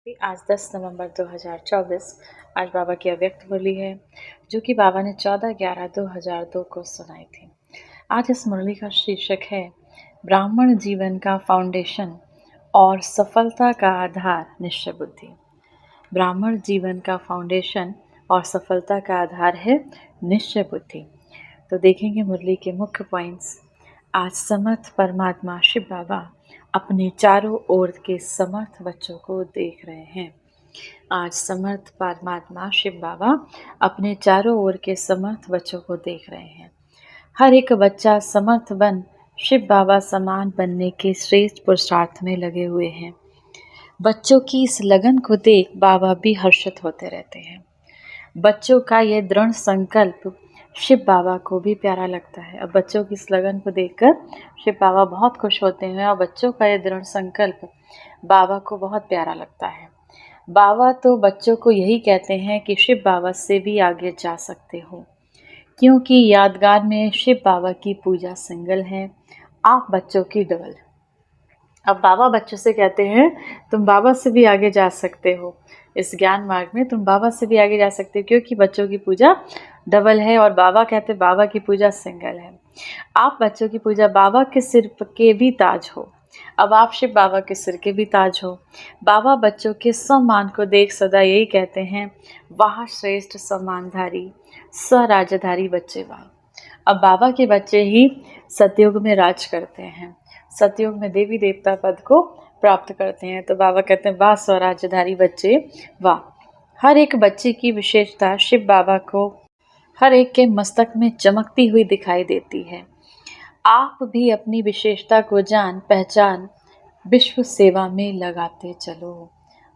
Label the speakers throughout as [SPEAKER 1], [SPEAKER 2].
[SPEAKER 1] आज 10 नवंबर 2024 आज बाबा की अव्यक्त मुरली है जो कि बाबा ने 14/11/2002 को सुनाई थी। आज इस मुरली का शीर्षक है ब्राह्मण जीवन का फाउंडेशन और सफलता का आधार निश्चय बुद्धि। ब्राह्मण जीवन का फाउंडेशन और सफलता का आधार है निश्चय बुद्धि। तो देखेंगे मुरली के मुख्य पॉइंट्स। आज समर्थ परमात्मा शिव बाबा अपने चारों ओर के समर्थ बच्चों को देख रहे हैं। आज समर्थ परमात्मा शिव बाबा अपने चारों ओर के समर्थ बच्चों को देख रहे हैं। हर एक बच्चा समर्थ बन शिव बाबा समान बनने के श्रेष्ठ पुरुषार्थ में लगे हुए हैं। बच्चों की इस लगन को देख बाबा भी हर्षित होते रहते हैं। बच्चों का ये दृढ़ संकल्प शिव बाबा को भी प्यारा लगता है। अब बच्चों की इस लगन को देखकर शिव बाबा बहुत खुश होते हैं और बच्चों का ये दृढ़ संकल्प बाबा को बहुत प्यारा लगता है। बाबा तो बच्चों को यही कहते हैं कि शिव बाबा से भी आगे जा सकते हो, क्योंकि यादगार में शिव बाबा की पूजा सिंगल है, आप बच्चों की डबल। अब बाबा बच्चों से कहते हैं तुम बाबा से भी आगे जा सकते हो, इस ज्ञान मार्ग में तुम बाबा से भी आगे जा सकते हो, क्योंकि बच्चों की पूजा डबल है और बाबा कहते हैं बाबा की पूजा सिंगल है। आप बच्चों की पूजा बाबा के सिर के भी ताज हो। अब आप शिव बाबा के सिर के भी ताज हो। बाबा बच्चों के सम्मान को देख सदा यही कहते हैं, वाह श्रेष्ठ सम्मानधारी स्वराजधारी बच्चे वाह। अब बाबा के बच्चे ही सतयुग में राज करते हैं, सतयुग में देवी देवता पद को प्राप्त करते हैं। तो बाबा कहते हैं वाह स्वराज्यधारी बच्चे वाह। हर एक बच्चे की विशेषता शिव बाबा को हर एक के मस्तक में चमकती हुई दिखाई देती है। आप भी अपनी विशेषता को जान पहचान विश्व सेवा में लगाते चलो।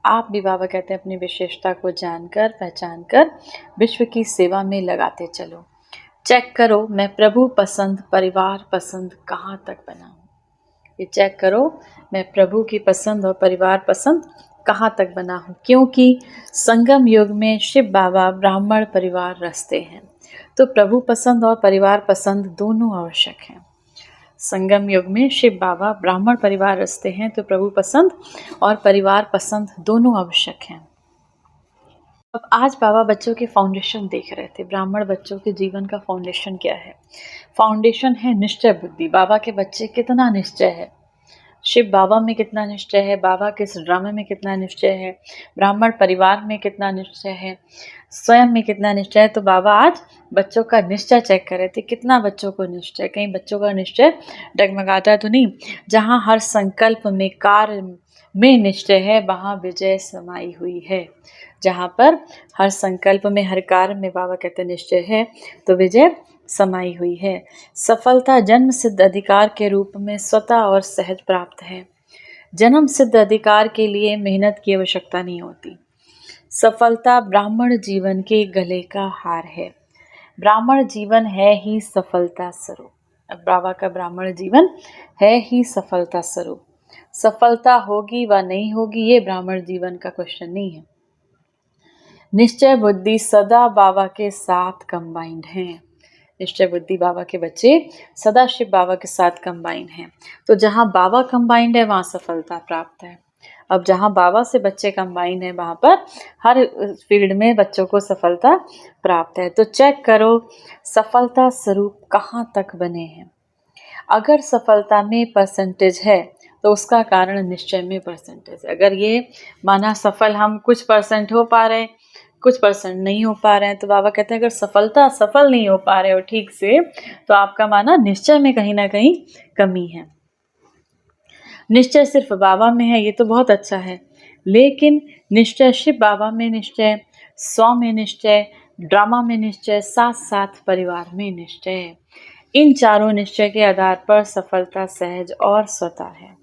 [SPEAKER 1] आप भी बाबा कहते हैं अपनी विशेषता को जानकर पहचान कर विश्व की सेवा में लगाते चलो। चेक करो मैं प्रभु पसंद परिवार पसंद कहाँ तक बना हूँ। ये चेक करो मैं प्रभु की पसंद और परिवार पसंद कहाँ तक बना हूँ, क्योंकि संगम युग में शिव बाबा ब्राह्मण परिवार रचते हैं, तो प्रभु पसंद और परिवार पसंद दोनों आवश्यक हैं। संगम युग में शिव बाबा ब्राह्मण परिवार रचते हैं, तो प्रभु पसंद और परिवार पसंद दोनों आवश्यक हैं। अब आज बाबा बच्चों के फाउंडेशन देख रहे थे। ब्राह्मण बच्चों के जीवन का फाउंडेशन क्या है? फाउंडेशन है निश्चय बुद्धि। बाबा के बच्चे कितना निश्चय है, शिव बाबा में कितना निश्चय है, बाबा के इस ड्रामे में कितना निश्चय है, ब्राह्मण परिवार में कितना निश्चय है, स्वयं में कितना निश्चय है। तो बाबा आज बच्चों का निश्चय चेक कर रहे थे, कितना बच्चों को निश्चय, कहीं बच्चों का निश्चय डगमगाता तो नहीं। जहाँ हर संकल्प में कार्य में निश्चय है, वहाँ विजय समाई हुई है। जहाँ पर हर संकल्प में हर कार्य में बाबा कहते निश्चय है, तो विजय समाई हुई है। सफलता जन्म सिद्ध अधिकार के रूप में स्वतः और सहज प्राप्त है। जन्म सिद्ध अधिकार के लिए मेहनत की आवश्यकता नहीं होती। सफलता ब्राह्मण जीवन के गले का हार है। ब्राह्मण जीवन है ही सफलता स्वरूप। अब बाबा का ब्राह्मण जीवन है ही सफलता स्वरूप। सफलता होगी व नहीं होगी ये ब्राह्मण जीवन का क्वेश्चन नहीं है। निश्चय बुद्धि सदा बाबा के साथ कंबाइंड हैं। निश्चय बुद्धि बाबा के बच्चे सदा शिव बाबा के साथ कंबाइंड हैं। तो जहाँ बाबा कंबाइंड है वहाँ सफलता प्राप्त है। अब जहाँ बाबा से बच्चे कंबाइंड हैं वहाँ पर हर फील्ड में बच्चों को सफलता प्राप्त है। तो चेक करो सफलता स्वरूप कहाँ तक बने हैं। अगर सफलता में परसेंटेज है तो उसका कारण निश्चय में परसेंटेज है। अगर ये माना सफल हम कुछ परसेंट हो पा रहे हैं, कुछ परसेंट नहीं हो पा रहे हैं, तो बाबा कहते हैं अगर सफल नहीं हो पा रहे हो ठीक से, तो आपका माना निश्चय में कहीं ना कहीं कमी है। निश्चय सिर्फ बाबा में है ये तो बहुत अच्छा है, लेकिन निश्चय शिव बाबा में निश्चय, स्व में निश्चय, ड्रामा में निश्चय, साथ साथ परिवार में निश्चय। इन चारों निश्चय के आधार पर सफलता सहज और स्वतः है।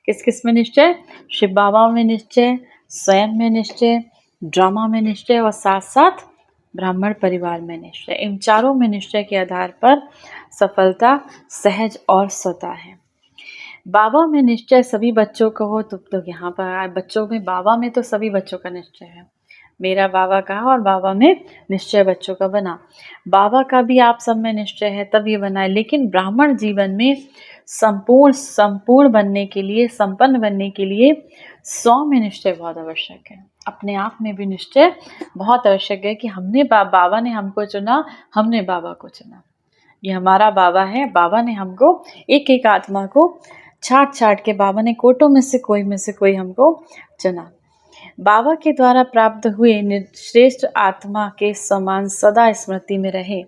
[SPEAKER 1] किस किस में निश्चय? शिव बाबा में निश्चय, स्वयं में निश्चय, ड्रामा में निश्चय और साथ साथ ब्राह्मण परिवार में निश्चय। इन चारों में निश्चय के आधार पर सफलता सहज और स्वतः है। बाबा में निश्चय सभी बच्चों को हो तो यहाँ पर बच्चों में बाबा में तो सभी बच्चों का निश्चय है। मेरा बाबा कहा और बाबा में निश्चय बच्चों का बना। बाबा का भी आप सब में निश्चय है तब ये बना है, लेकिन ब्राह्मण जीवन में संपूर्ण बनने के लिए, संपन्न बनने के लिए 100 में निश्चय बहुत आवश्यक है। अपने आप में भी निश्चय बहुत आवश्यक है कि हमने बाबा ने हमको चुना, हमने बाबा को चुना। ये हमारा बाबा है, बाबा ने हमको एक एक आत्मा को छाट छाट के, बाबा ने कोटों में से कोई हमको चुना। बाबा के द्वारा प्राप्त हुए श्रेष्ठ आत्मा के समान सदा स्मृति में रहे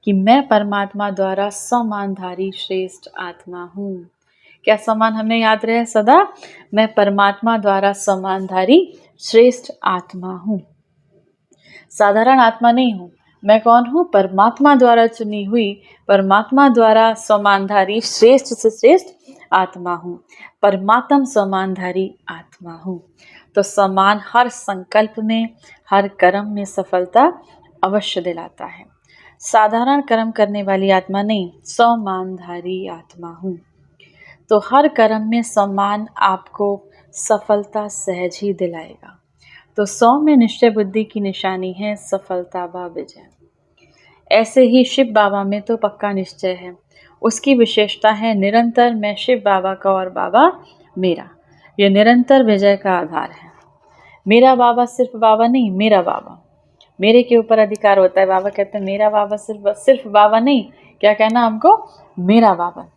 [SPEAKER 1] कि मैं परमात्मा द्वारा समानधारी श्रेष्ठ आत्मा हूँ। क्या समान हमें याद रहे सदा? मैं परमात्मा द्वारा समानधारी श्रेष्ठ आत्मा हूँ, साधारण आत्मा नहीं हूँ। मैं कौन हूँ? परमात्मा द्वारा चुनी हुई, परमात्मा द्वारा समानधारी श्रेष्ठ से श्रेष्ठ आत्मा हूँ, परमात्म समानधारी आत्मा हूँ। तो समान हर संकल्प में, हर कर्म में सफलता अवश्य दिलाता है। साधारण कर्म करने वाली आत्मा नहीं, समानधारी आत्मा हूँ। तो हर कर्म में सम्मान आपको सफलता सहज ही दिलाएगा। तो 100 में निश्चय बुद्धि की निशानी है सफलता व विजय। ऐसे ही शिव बाबा में तो पक्का निश्चय है। उसकी विशेषता है निरंतर मैं शिव बाबा का और बाबा मेरा। ये निरंतर विजय का आधार है। मेरा बाबा सिर्फ बाबा नहीं, मेरा बाबा। मेरे के ऊपर अधिकार होता है। बाबा कहते हैं मेरा बाबा सिर्फ बाबा नहीं, क्या कहना हमको? मेरा बाबा।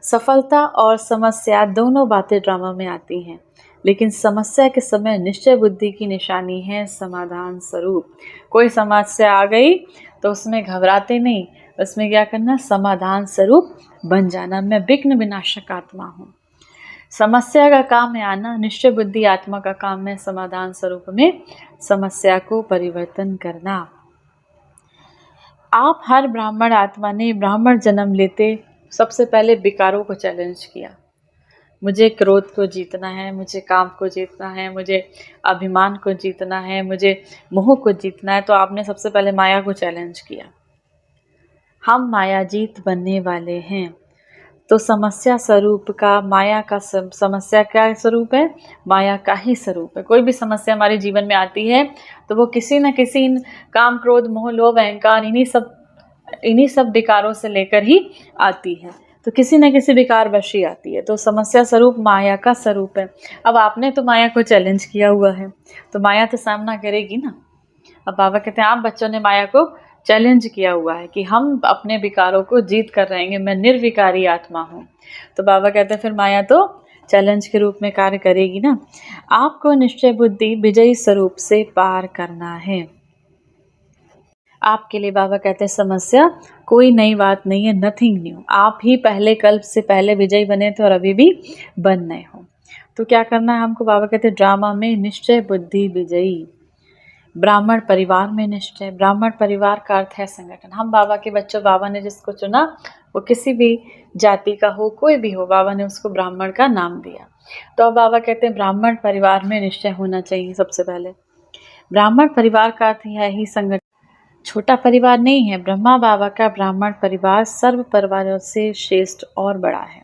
[SPEAKER 1] सफलता और समस्या दोनों बातें ड्रामा में आती हैं, लेकिन समस्या के समय निश्चय बुद्धि की निशानी है समाधान स्वरूप। कोई समस्या आ गई तो उसमें घबराते नहीं, उसमें क्या करना? समाधान स्वरूप बन जाना। मैं विघ्न विनाशक आत्मा हूँ। समस्या का काम है आना, निश्चय बुद्धि आत्मा का काम है समाधान स्वरूप में समस्या को परिवर्तन करना। आप हर ब्राह्मण आत्मा ने ब्राह्मण जन्म लेते सबसे पहले विकारों को चैलेंज किया। मुझे क्रोध को जीतना है, मुझे काम को जीतना है, मुझे अभिमान को जीतना है, मुझे मोह को जीतना है। तो आपने सबसे पहले माया को चैलेंज किया। हम माया जीत बनने वाले हैं। तो समस्या स्वरूप का माया का समस्या क्या स्वरूप है? माया का ही स्वरूप है। कोई भी समस्या हमारे जीवन में आती है तो वो किसी न किसी काम, क्रोध, मोह, लोभ, अहंकार इन्हीं सब विकारों से लेकर ही आती है। तो किसी न किसी विकार वश ही आती है। तो समस्या स्वरूप माया का स्वरूप है। अब आपने तो माया को चैलेंज किया हुआ है, तो माया तो सामना करेगी ना। अब बाबा कहते हैं आप बच्चों ने माया को चैलेंज किया हुआ है कि हम अपने विकारों को जीत कर रहेंगे, मैं निर्विकारी आत्मा हूँ। तो बाबा कहते हैं फिर माया तो चैलेंज के रूप में कार्य करेगी ना। आपको निश्चय बुद्धि विजयी स्वरूप से पार करना है। आपके लिए बाबा कहते हैं समस्या कोई नई बात नहीं है, नथिंग न्यू। आप ही पहले कल्प से पहले विजयी बने थे और अभी भी बन रहे हो। तो क्या करना है हमको? बाबा कहते हैं ड्रामा में निश्चय बुद्धि विजयी। ब्राह्मण परिवार में निश्चय। ब्राह्मण परिवार का अर्थ है संगठन। हम बाबा के बच्चों, बाबा ने जिसको चुना वो किसी भी जाति का हो, कोई भी हो, बाबा ने उसको ब्राह्मण का नाम दिया। तो अब बाबा कहते हैं ब्राह्मण परिवार में निश्चय होना चाहिए। सबसे पहले ब्राह्मण परिवार का अर्थ है ही संगठन। छोटा परिवार नहीं है। ब्रह्मा बाबा का ब्राह्मण परिवार सर्व परिवारों से श्रेष्ठ और बड़ा है।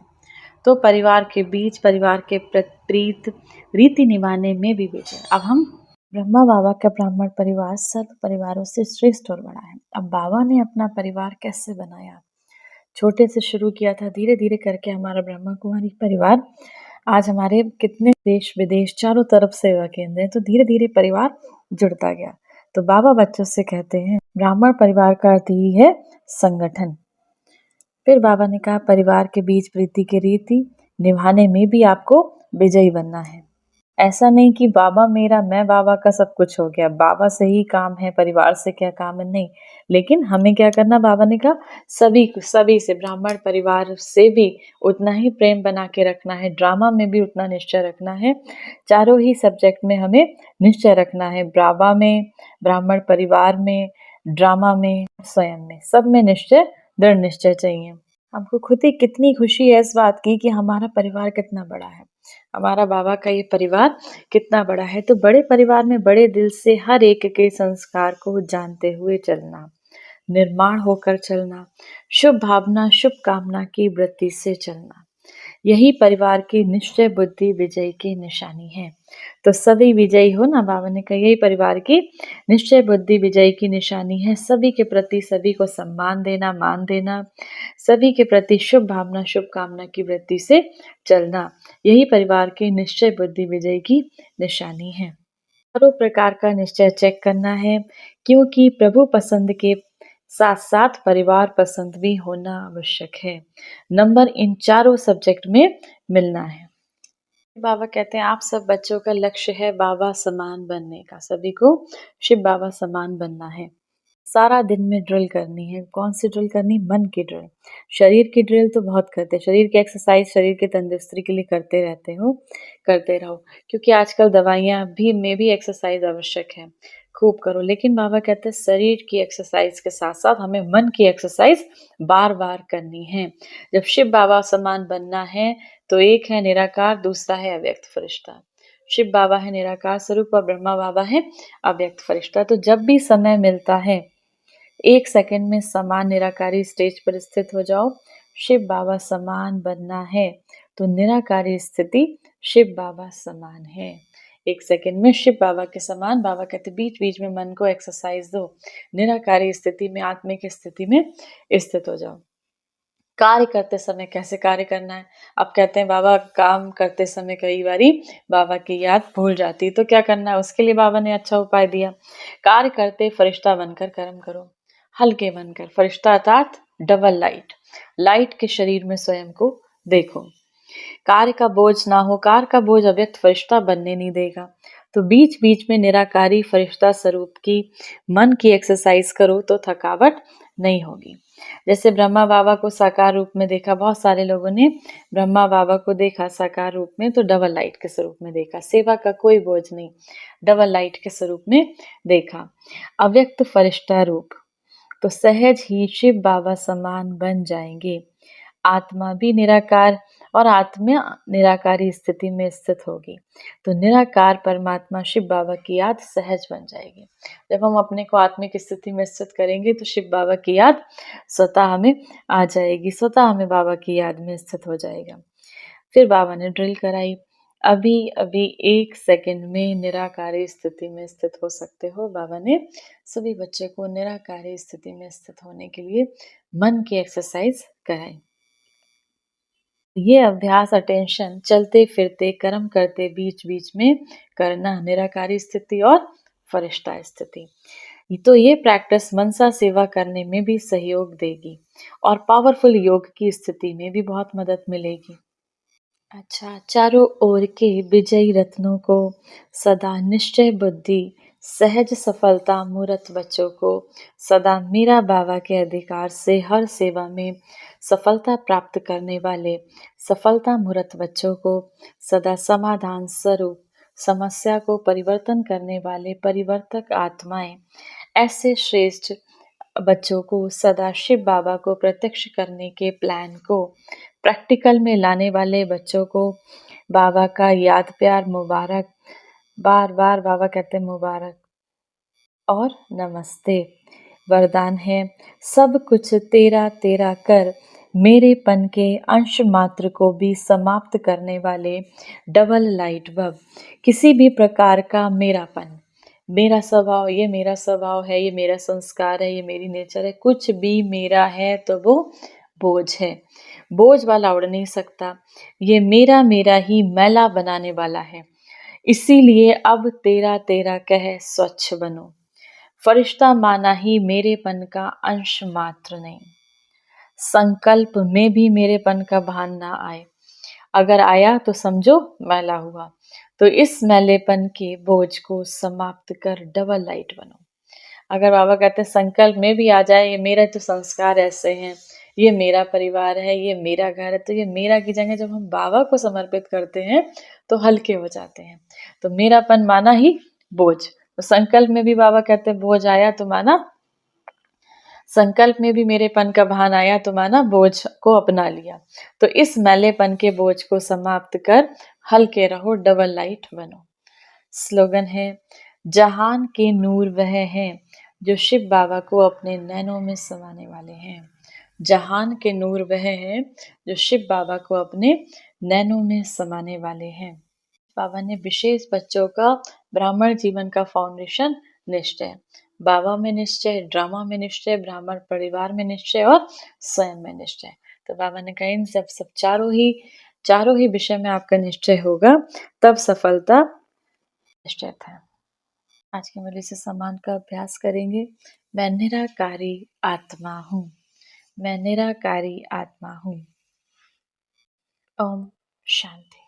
[SPEAKER 1] तो परिवार के बीच, परिवार के प्रीत रीति निभाने में भी विजय। अब हम ब्रह्मा बाबा का ब्राह्मण परिवार सर्व परिवारों से श्रेष्ठ और बड़ा है। अब बाबा ने अपना परिवार कैसे बनाया? छोटे से शुरू किया था, धीरे धीरे करके हमारा ब्रह्मा कुमारी परिवार आज हमारे कितने देश विदेश चारों तरफ सेवा केंद्र है। तो धीरे धीरे परिवार जुड़ता गया। तो बाबा बच्चों से कहते हैं ब्राह्मण परिवार का अर्थ ही है संगठन। फिर बाबा ने कहा परिवार के बीच प्रीति की रीति निभाने में भी आपको विजयी बनना है। ऐसा नहीं कि बाबा मेरा, मैं बाबा का, सब कुछ हो गया, बाबा से ही काम है, परिवार से क्या काम है, नहीं। लेकिन हमें क्या करना? बाबा ने कहा सभी से, ब्राह्मण परिवार से भी उतना ही प्रेम बना के रखना है, ड्रामा में भी उतना निश्चय रखना है, चारों ही सब्जेक्ट में हमें निश्चय रखना है। बाबा में, ब्राह्मण परिवार में, ड्रामा में, स्वयं में, सब में निश्चय, दृढ़ निश्चय चाहिए। हमको खुद ही कितनी खुशी है इस बात की कि हमारा परिवार कितना बड़ा है, हमारा बाबा का ये परिवार कितना बड़ा है। तो बड़े परिवार में बड़े दिल से हर एक के संस्कार को जानते हुए चलना, निर्माण होकर चलना, शुभ भावना शुभ कामना की वृत्ति से चलना। यही परिवार की निश्चय बुद्धि विजय की निशानी है। तो सभी विजयी हो ना, बाबा ने कहा यही परिवार की निश्चय बुद्धि विजय की निशानी है। सभी के प्रति सभी को सम्मान देना, मान देना, सभी के प्रति शुभ भावना, शुभकामना की वृत्ति से चलना, यही परिवार की निश्चय बुद्धि विजय की निशानी है। चारों प्रकार का निश्चय चेक करना है, क्योंकि प्रभु पसंद के साथ साथ परिवार पसंद भी होना आवश्यक है। नंबर इन चारों सब्जेक्ट में मिलना है। बाबा कहते हैं आप सब बच्चों का लक्ष्य है बाबा समान बनने का। सभी को शिव बाबा समान बनना है। सारा दिन में ड्रिल करनी है। कौन सी ड्रिल करनी? मन की ड्रिल। शरीर की ड्रिल तो बहुत करते हैं, शरीर की एक्सरसाइज शरीर की तंदुरुस्ती के लिए करते रहते हो, करते रहो, क्योंकि आजकल दवाइयाँ भी में भी एक्सरसाइज आवश्यक है, खूब करो। लेकिन बाबा कहते हैं शरीर की एक्सरसाइज के साथ साथ हमें मन की एक्सरसाइज बार बार करनी है। जब शिव बाबा समान बनना है तो एक है निराकार, दूसरा है अव्यक्त फरिश्ता। शिव बाबा है निराकार स्वरूप और ब्रह्मा बाबा है अव्यक्त फरिश्ता। तो जब भी समय मिलता है 1 सेकंड में समान निराकारी स्टेज पर स्थित हो जाओ। शिव बाबा समान बनना है तो निराकारी स्थिति शिव बाबा समान है। 1 सेकंड में शिव बाबा के समान। बाबा कहते बीच बीच में मन को एक्सरसाइज दो, निराकारी स्थिति में, आत्मिक स्थिति में स्थित हो जाओ। कार्य करते समय कैसे कार्य करना है? अब कहते हैं बाबा काम करते समय कई बारी बाबा की याद भूल जाती है, तो क्या करना है? उसके लिए बाबा ने अच्छा उपाय दिया। कार्य करते फरिश्ता बनकर कर्म करो, हल्के बनकर। फरिश्ता अर्थात डबल लाइट, लाइट के शरीर में स्वयं को देखो। कार्य का बोझ ना हो, कार्य का बोझ अव्यक्त फरिश्ता बनने नहीं देगा। तो बीच बीच में निराकारी फरिश्ता स्वरूप की मन की एक्सरसाइज करो तो थकावट नहीं होगी। जैसे ब्रह्मा बाबा को साकार रूप में देखा, बहुत सारे लोगों ने ब्रह्मा बाबा को देखा साकार रूप में तो डबल लाइट के स्वरूप में देखा, सेवा का कोई बोझ नहीं, डबल लाइट के स्वरूप में देखा। अव्यक्त फरिश्ता रूप तो सहज ही शिव बाबा समान बन जाएंगे। आत्मा भी निराकार और आत्मा निराकारी स्थिति में स्थित होगी तो निराकार परमात्मा शिव बाबा की याद सहज बन जाएगी। जब हम अपने को आत्मिक स्थिति में स्थित करेंगे तो शिव बाबा की याद स्वतः हमें आ जाएगी, स्वतः हमें बाबा की याद में स्थित हो जाएगा। फिर बाबा ने ड्रिल कराई। अभी अभी 1 सेकंड में निराकारी स्थिति में स्थित हो सकते हो। बाबा ने सभी बच्चे को निराकारी स्थिति में स्थित होने के लिए मन की एक्सरसाइज कराई। ये अभ्यास अटेंशन चलते फिरते कर्म करते बीच बीच में करना, निराकारी स्थिति और फरिश्ता स्थिति। तो ये प्रैक्टिस मनसा सेवा करने में भी सहयोग देगी और पावरफुल योग की स्थिति में भी बहुत मदद मिलेगी। अच्छा, चारों ओर के विजयी रत्नों को सदा निश्चय बुद्धि सहज सफलता मूर्त बच्चों को सदा मीरा बाबा के अधिकार से हर सेवा में सफलता प्राप्त करने वाले सफलता मूर्त बच्चों को सदा समाधान स्वरूप समस्या को परिवर्तन करने वाले परिवर्तक आत्माएं, ऐसे श्रेष्ठ बच्चों को सदा शिव बाबा को प्रत्यक्ष करने के प्लान को प्रैक्टिकल में लाने वाले बच्चों को बाबा का याद प्यार मुबारक। बार बार बाबा कहते मुबारक और नमस्ते। वरदान है सब कुछ तेरा तेरा कर मेरेपन के अंश मात्र को भी समाप्त करने वाले डबल लाइट बल्ब। किसी भी प्रकार का मेरापन, मेरा स्वभाव, ये मेरा स्वभाव है, ये मेरा संस्कार है, ये मेरी नेचर है, कुछ भी मेरा है तो वो बोझ है, बोझ वाला उड़ नहीं सकता। ये मेरा मेरा ही मैला बनाने वाला है। इसीलिए अब तेरा तेरा कह स्वच्छ बनो। फरिश्ता माना ही मेरेपन का अंश मात्र नहीं। संकल्प में भी मेरेपन का भान ना आए, अगर आया तो समझो मैला हुआ। तो इस मैलेपन के बोझ को समाप्त कर डबल लाइट बनो। अगर बाबा कहते हैं संकल्प में भी आ जाए, ये मेरे तो संस्कार ऐसे हैं, ये मेरा परिवार है, ये मेरा घर है, तो ये मेरा की जगह जब हम बाबा को समर्पित करते हैं तो हल्के हो जाते हैं। तो मेरापन माना ही बोझ। तो संकल्प में भी बाबा कहते हैं बोझ आया तो माना, संकल्प में भी मेरेपन का भान आया तो माना बोझ को अपना लिया। तो इस मैलेपन के बोझ को समाप्त कर हल्के रहो, डबल लाइट बनो। स्लोगन है जहान के नूर वह हैं जो शिव बाबा को अपने नैनों में समाने वाले हैं। जहान के नूर वह हैं जो शिव बाबा को अपने नैनों में समाने वाले हैं। बाबा ने विशेष बच्चों का ब्राह्मण जीवन का फाउंडेशन निश्चय, बाबा में निश्चय, ड्रामा में निश्चय, ब्राह्मण परिवार में निश्चय और स्वयं में निश्चय। तो बाबा ने कहा इन सब चारों ही विषय में आपका निश्चय होगा तब सफलता निश्चित है। आज की मुरली से सम्मान का अभ्यास करेंगे। मैं निराकारी आत्मा हूँ, मैं निराकारी आत्मा हूँ। ओम शांति।